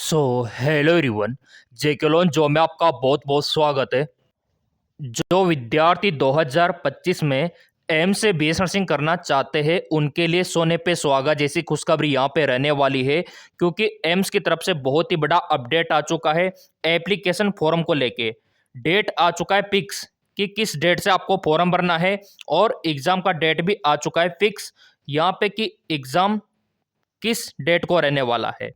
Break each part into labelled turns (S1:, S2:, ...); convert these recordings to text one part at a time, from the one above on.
S1: Hello everyone. जेके lawn जो में आपका बहुत बहुत स्वागत है। जो विद्यार्थी 2025 में एम से बीएस नर्सिंग करना चाहते हैं उनके लिए सोने पे सुहागा जैसी खुशखबरी यहाँ पे रहने वाली है, क्योंकि एम्स की तरफ से बहुत ही बड़ा अपडेट आ चुका है। एप्लीकेशन फॉर्म को लेके डेट आ चुका है फिक्स कि किस डेट से आपको फॉर्म भरना है, और एग्ज़ाम का डेट भी आ चुका है फिक्स यहाँ पे कि एग्ज़ाम किस डेट को रहने वाला है,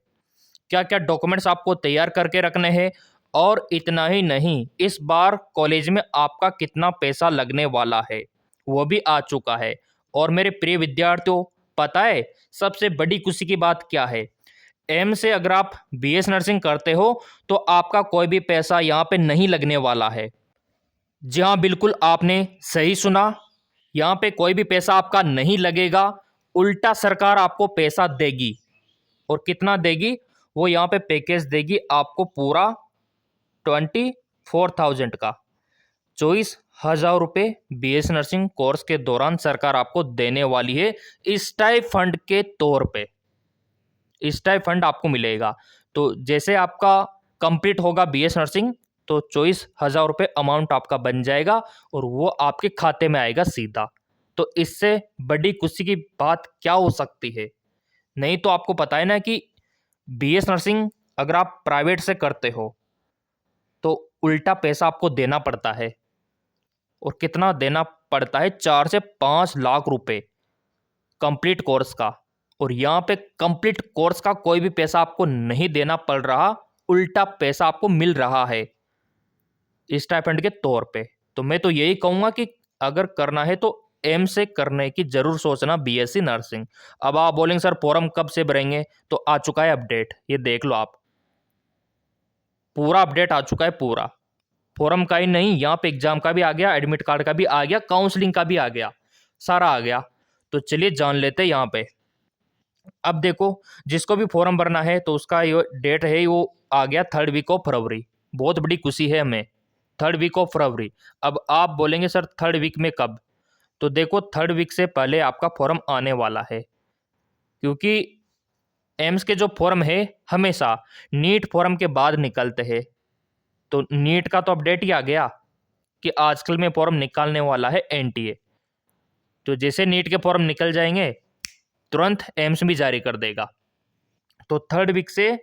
S1: क्या क्या डॉक्यूमेंट्स आपको तैयार करके रखने हैं। और इतना ही नहीं, इस बार कॉलेज में आपका कितना पैसा लगने वाला है वो भी आ चुका है। और मेरे प्रिय विद्यार्थियों, पता है सबसे बड़ी खुशी की बात क्या है? एम से अगर आप बीएस नर्सिंग करते हो तो आपका कोई भी पैसा यहाँ पे नहीं लगने वाला है। जी हाँ, बिल्कुल आपने सही सुना। यहाँ पे कोई भी पैसा आपका नहीं लगेगा, उल्टा सरकार आपको पैसा देगी। और कितना देगी? वो यहाँ पे पैकेज देगी आपको पूरा 24,000 का, 24,000 रुपये बीएस नर्सिंग कोर्स के दौरान सरकार आपको देने वाली है स्टाइपेंड के तौर पे। स्टाइपेंड आपको मिलेगा। तो जैसे आपका कंप्लीट होगा बीएस नर्सिंग तो 24,000 रुपये अमाउंट आपका बन जाएगा और वो आपके खाते में आएगा सीधा। तो इससे बड़ी खुशी की बात क्या हो सकती है? नहीं तो आपको पता है ना कि बीएस नर्सिंग अगर आप प्राइवेट से करते हो तो उल्टा पैसा आपको देना पड़ता है। और कितना देना पड़ता है? 4 से 5 लाख रुपए कंप्लीट कोर्स का। और यहाँ पे कंप्लीट कोर्स का कोई भी पैसा आपको नहीं देना पड़ रहा, उल्टा पैसा आपको मिल रहा है स्टाइपेंड के तौर पे। तो मैं तो यही कहूँगा कि अगर करना है तो एम से करने की जरूर सोचना बीएससी नर्सिंग। अब आप बोलेंगे सर फॉर्म कब से भरेंगे? तो आ चुका है अपडेट, ये देख लो आप, पूरा अपडेट आ चुका है। पूरा फॉर्म का ही नहीं, यहाँ पे एग्जाम का भी आ गया, एडमिट कार्ड का भी आ गया, काउंसलिंग का भी आ गया, सारा आ गया। तो चलिए जान लेते हैं यहाँ पे। अब देखो, जिसको भी फॉर्म भरना है तो उसका ये डेट है, वो आ गया 3rd वीक ऑफ फरवरी। बहुत बड़ी खुशी है हमें, 3rd वीक ऑफ फरवरी। अब आप बोलेंगे सर 3rd वीक में कब? तो देखो 3rd वीक से पहले आपका फॉर्म आने वाला है, क्योंकि एम्स के जो फॉर्म है हमेशा नीट फॉर्म के बाद निकलते हैं। तो नीट का तो अपडेट ही आ गया कि आजकल में फॉर्म निकालने वाला है एनटीए। तो जैसे नीट के फॉर्म निकल जाएंगे तुरंत एम्स भी जारी कर देगा। तो 3rd वीक से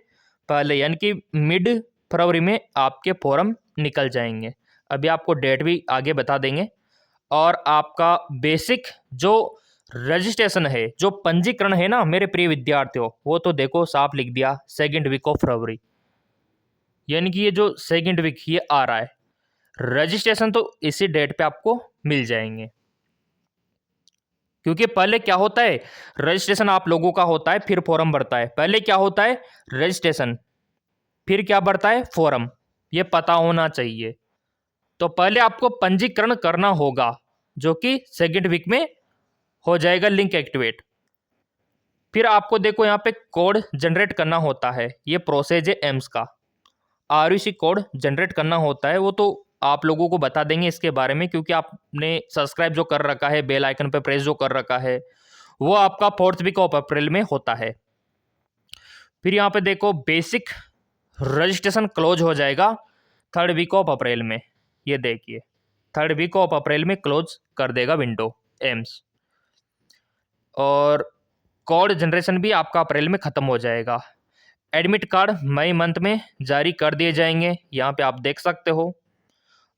S1: पहले यानी कि मिड फरवरी में आपके फॉर्म निकल जाएंगे। अभी आपको डेट भी आगे बता देंगे। और आपका बेसिक जो रजिस्ट्रेशन है, जो पंजीकरण है ना मेरे प्रिय विद्यार्थियों, वो तो देखो साफ लिख दिया 2nd वीक ऑफ फरवरी। यानी कि ये जो 2nd वीक ये आ रहा है, रजिस्ट्रेशन तो इसी डेट पे आपको मिल जाएंगे। क्योंकि पहले क्या होता है, रजिस्ट्रेशन आप लोगों का होता है फिर फॉर्म भरता है। पहले क्या होता है, रजिस्ट्रेशन, फिर क्या भरता है, फॉर्म। ये पता होना चाहिए। तो पहले आपको पंजीकरण करना होगा, जो कि 2nd वीक में हो जाएगा लिंक एक्टिवेट। फिर आपको देखो यहाँ पे कोड जनरेट करना होता है, ये प्रोसेस है एम्स का। आरयूसी कोड जनरेट करना होता है, वो तो आप लोगों को बता देंगे इसके बारे में, क्योंकि आपने सब्सक्राइब जो कर रखा है, बेल आइकन पे प्रेस जो कर रखा है, वो आपका 4th वीक ऑफ अप्रैल में होता है। फिर यहाँ पे देखो बेसिक रजिस्ट्रेशन क्लोज हो जाएगा 3rd वीक ऑफ अप्रैल में। ये देखिए 3rd वीक ऑफ अप्रैल में क्लोज कर देगा विंडो एम्स। और कोड जनरेशन भी आपका अप्रैल में ख़त्म हो जाएगा। एडमिट कार्ड मई मंथ में जारी कर दिए जाएंगे, यहाँ पे आप देख सकते हो।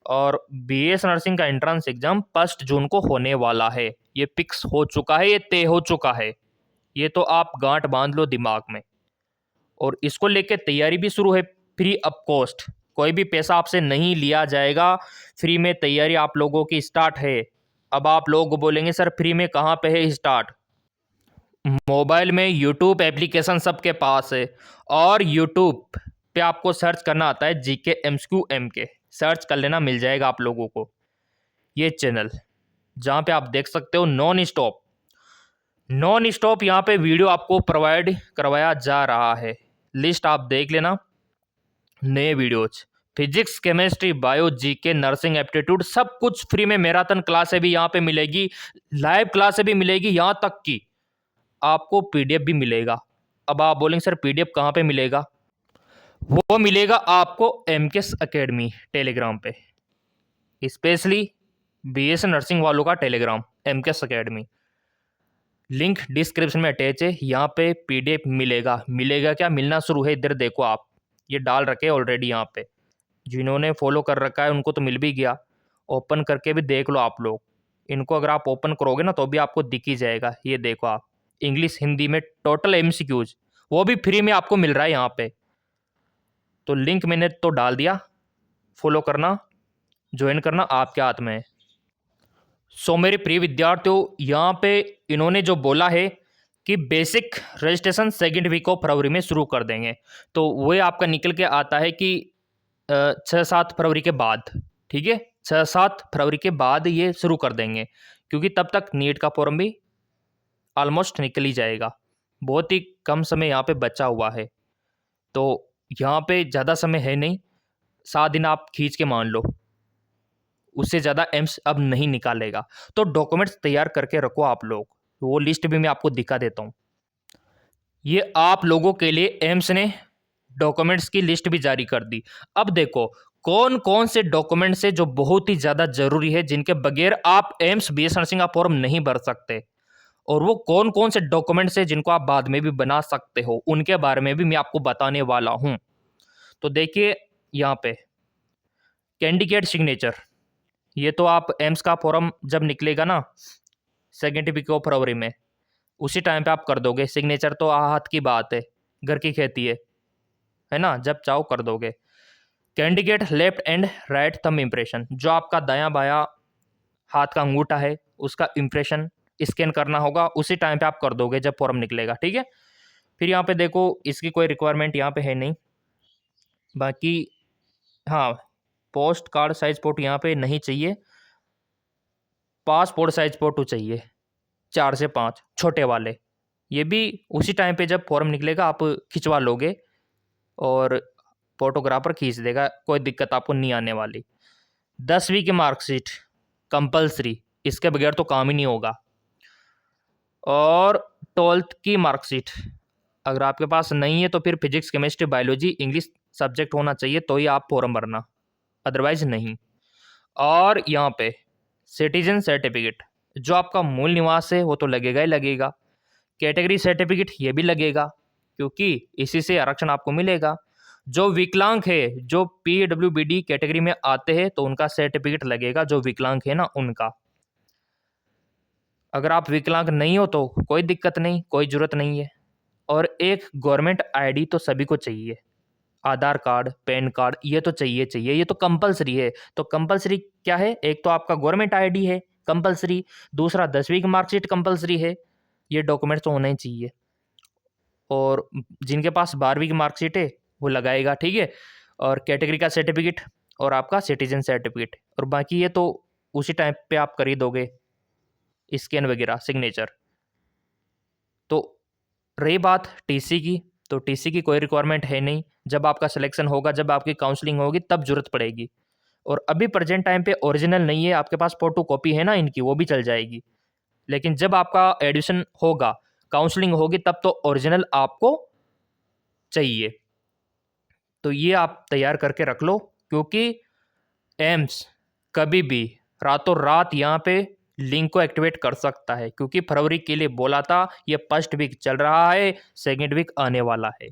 S1: और बीएस नर्सिंग का एंट्रेंस एग्जाम 1 जून को होने वाला है। ये फिक्स हो चुका है, ये तय हो चुका है। ये तो आप गांठ बांध लो दिमाग में। और इसको लेके तैयारी भी शुरू है, फ्री ऑफ कॉस्ट, कोई भी पैसा आपसे नहीं लिया जाएगा। फ्री में तैयारी आप लोगों की स्टार्ट है। अब आप लोग बोलेंगे सर फ्री में कहाँ पे है स्टार्ट? मोबाइल में यूट्यूब एप्लीकेशन सबके पास है, और यूट्यूब पे आपको सर्च करना आता है जीके एमसीक्यू एमके, सर्च कर लेना, मिल जाएगा आप लोगों को ये चैनल, जहाँ पे आप देख सकते हो नॉन स्टॉप यहाँ पे वीडियो आपको प्रोवाइड करवाया जा रहा है। लिस्ट आप देख लेना, नए videos, physics, chemistry, bio, GK, nursing, aptitude, सब कुछ फ्री में। मैराथन क्लासें भी यहाँ पे मिलेगी, लाइव क्लासें भी मिलेगी, यहाँ तक कि आपको पीडीएफ भी मिलेगा। अब आप बोलेंगे सर पीडीएफ कहाँ पे मिलेगा? वो मिलेगा आपको एमकेएस एकेडमी टेलीग्राम पे, स्पेशली बीएस नर्सिंग वालों का Telegram MKS academy. Link description में अटैच है। यहाँ पे पीडीएफ मिलेगा क्या, मिलना शुरू है। इधर देखो आप, ये डाल रखे ऑलरेडी यहाँ पे। जिन्होंने फॉलो कर रखा है उनको तो मिल भी गया। ओपन करके भी देख लो आप लोग। इनको अगर आप ओपन करोगे ना तो भी आपको दिख ही जाएगा। ये देखो आप, इंग्लिश हिंदी में टोटल एमसीक्यूज, वो भी फ्री में आपको मिल रहा है यहाँ पे। तो लिंक मैंने तो डाल दिया, फॉलो करना, ज्वाइन करना आपके हाथ में है। सो मेरे प्रिय विद्यार्थियों, यहाँ पे इन्होंने जो बोला है कि basic registration second week of फरवरी में शुरू कर देंगे, तो वह आपका निकल के आता है कि 6-7 फरवरी के बाद। ठीक है, 6-7 फरवरी के बाद ये शुरू कर देंगे, क्योंकि तब तक नीट का फॉर्म भी ऑलमोस्ट निकल ही जाएगा। बहुत ही कम समय यहाँ पे बचा हुआ है, तो यहाँ पे ज़्यादा समय है नहीं, 7 दिन आप खींच के मान लो, उससे ज़्यादा एम्स अब नहीं निकालेगा। तो डॉक्यूमेंट्स तैयार करके रखो आप लोग, वो लिस्ट भी मैं आपको दिखा देता हूँ। ये आप लोगों के लिए एम्स ने डॉक्यूमेंट्स की लिस्ट भी जारी कर दी। अब देखो कौन कौन से डॉक्यूमेंट्स है जो बहुत ही ज़्यादा ज़रूरी है, जिनके बगैर आप एम्स बीएस नर्सिंग का फॉर्म नहीं भर सकते, और वो कौन कौन से डॉक्यूमेंट्स है जिनको आप बाद में भी बना सकते हो, उनके बारे में भी मैं आपको बताने वाला हूँ। तो देखिए यहाँ पे कैंडिडेट सिग्नेचर, ये तो आप एम्स का फॉर्म जब निकलेगा ना सेकेंड वीक ऑफ फरवरी में, उसी टाइम पे आप कर दोगे। सिग्नेचर तो हाथ की बात है, घर की खेती है ना, जब चाहो कर दोगे। Candidate left and right thumb impression, जो आपका दायां बायां हाथ का अंगूठा है उसका इम्प्रेशन स्कैन करना होगा, उसी टाइम पे आप कर दोगे जब फॉर्म निकलेगा। ठीक है, फिर यहाँ पे देखो इसकी कोई रिक्वायरमेंट यहाँ पे है नहीं। बाकी हाँ, पोस्ट कार्ड साइज फोटो यहाँ पे नहीं चाहिए, पासपोर्ट साइज फोटो चाहिए 4 से 5 छोटे वाले। ये भी उसी टाइम पे जब फॉर्म निकलेगा आप खिंचवा लोगे और फोटोग्राफर खींच देगा, कोई दिक्कत आपको नहीं आने वाली। 10वीं की मार्कशीट कंपलसरी, इसके बगैर तो काम ही नहीं होगा। और 12th की मार्कशीट अगर आपके पास नहीं है तो फिर physics chemistry biology English subject होना चाहिए, तो ही आप फॉर्म भरना, अदरवाइज नहीं। और यहाँ पे सिटीजन सर्टिफिकेट, जो आपका मूल निवास है वो तो लगेगा ही लगेगा। कैटेगरी सर्टिफिकेट ये भी लगेगा, क्योंकि इसी से आरक्षण आपको मिलेगा। जो विकलांग है, जो PWBD कैटेगरी में आते हैं, तो उनका सर्टिफिकेट लगेगा, जो विकलांग है ना उनका। अगर आप विकलांग नहीं हो तो कोई दिक्कत नहीं, कोई जरूरत नहीं है। और एक गवर्नमेंट आईडी तो सभी को चाहिए, आधार कार्ड, पैन कार्ड, ये तो चाहिए, ये तो कंपलसरी है। तो कंपलसरी क्या है, एक तो आपका गवर्नमेंट आईडी है कंपलसरी, दूसरा 10वीं की मार्कशीट कंपलसरी है। ये डॉक्यूमेंट्स तो होना ही चाहिए। और जिनके पास 12वीं की मार्कशीट है वो लगाएगा। ठीक है, और कैटेगरी का सर्टिफिकेट और आपका सिटीजन सर्टिफिकेट, और बाकी ये तो उसी टाइम पे आप कर ही दोगे, स्कैन वगैरह सिग्नेचर। तो रही बात टीसी की, तो टीसी की कोई रिक्वायरमेंट है नहीं। जब आपका सिलेक्शन होगा, जब आपकी काउंसलिंग होगी, तब जरूरत पड़ेगी। और अभी प्रेजेंट टाइम पे ओरिजिनल नहीं है आपके पास, फोटो कॉपी है ना इनकी, वो भी चल जाएगी। लेकिन जब आपका एडमिशन होगा, काउंसलिंग होगी, तब तो ओरिजिनल आपको चाहिए। तो ये आप तैयार करके रख लो, क्योंकि एम्स कभी भी रातों रात यहाँ पे लिंक को एक्टिवेट कर सकता है, क्योंकि फरवरी के लिए बोला था, ये फर्स्ट वीक चल रहा है, सेकेंड वीक आने वाला है,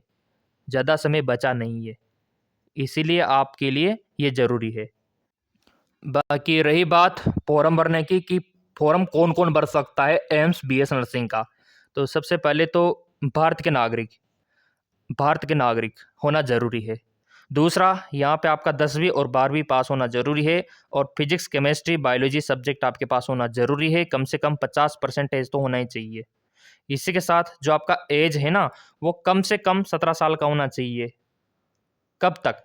S1: ज़्यादा समय बचा नहीं है, इसीलिए आपके लिए ये ज़रूरी है। बाकी रही बात फॉर्म भरने की, कि फॉर्म कौन कौन भर सकता है एम्स बीएस नर्सिंग का, तो सबसे पहले तो भारत के नागरिक, भारत के नागरिक होना ज़रूरी है। दूसरा, यहाँ पे आपका 10वीं और 12वीं पास होना ज़रूरी है, और फिजिक्स केमिस्ट्री बायोलॉजी सब्जेक्ट आपके पास होना ज़रूरी है, कम से कम 50% तो होना ही चाहिए। इसी के साथ जो आपका एज है ना, वो कम से कम 17 साल का होना चाहिए। कब तक,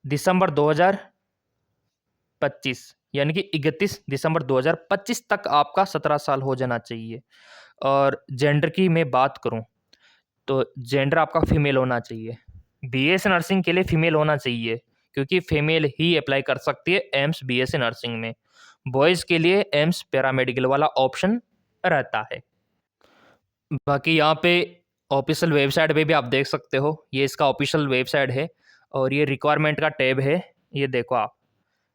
S1: दिसंबर 2025, यानी कि 31 दिसंबर 2025 तक आपका 17 साल हो जाना चाहिए। और जेंडर की मैं बात करूं तो जेंडर आपका फीमेल होना चाहिए। बीएससी नर्सिंग के लिए फीमेल होना चाहिए, क्योंकि फीमेल ही अप्लाई कर सकती है एम्स बीएससी नर्सिंग में। बॉयज़ के लिए एम्स पैरामेडिकल वाला ऑप्शन रहता है। बाकी यहाँ पे ऑफिशियल वेबसाइट पे भी आप देख सकते हो, ये इसका ऑफिशियल वेबसाइट है और ये रिक्वायरमेंट का टैब है। ये देखो आप,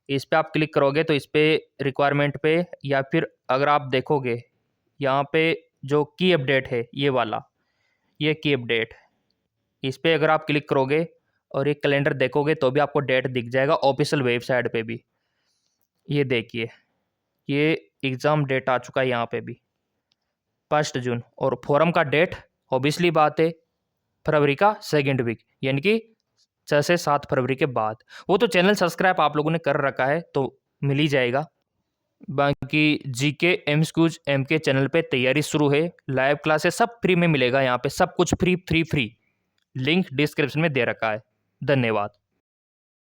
S1: इस पर आप क्लिक करोगे तो इस पर रिक्वायरमेंट पे, या फिर अगर आप देखोगे यहाँ पे जो की अपडेट है ये वाला, ये की अपडेट, इस पर अगर आप क्लिक करोगे और ये कैलेंडर देखोगे तो भी आपको डेट दिख जाएगा ऑफिशियल वेबसाइट पे भी। ये देखिए, ये एग्ज़ाम डेट आ चुका है यहाँ पे भी 1 जून, और फोरम का डेट ऑब्वियसली बात है फरवरी का 2nd वीक, यानी कि 6 से 7 फरवरी के बाद। वो तो चैनल सब्सक्राइब आप लोगों ने कर रखा है तो मिल ही जाएगा। बाकी जीके एमसीक्यूज एमके चैनल पे तैयारी शुरू है, लाइव क्लासेस सब फ्री में मिलेगा, यहाँ पे सब कुछ free free free. Link description में दे रखा है। धन्यवाद।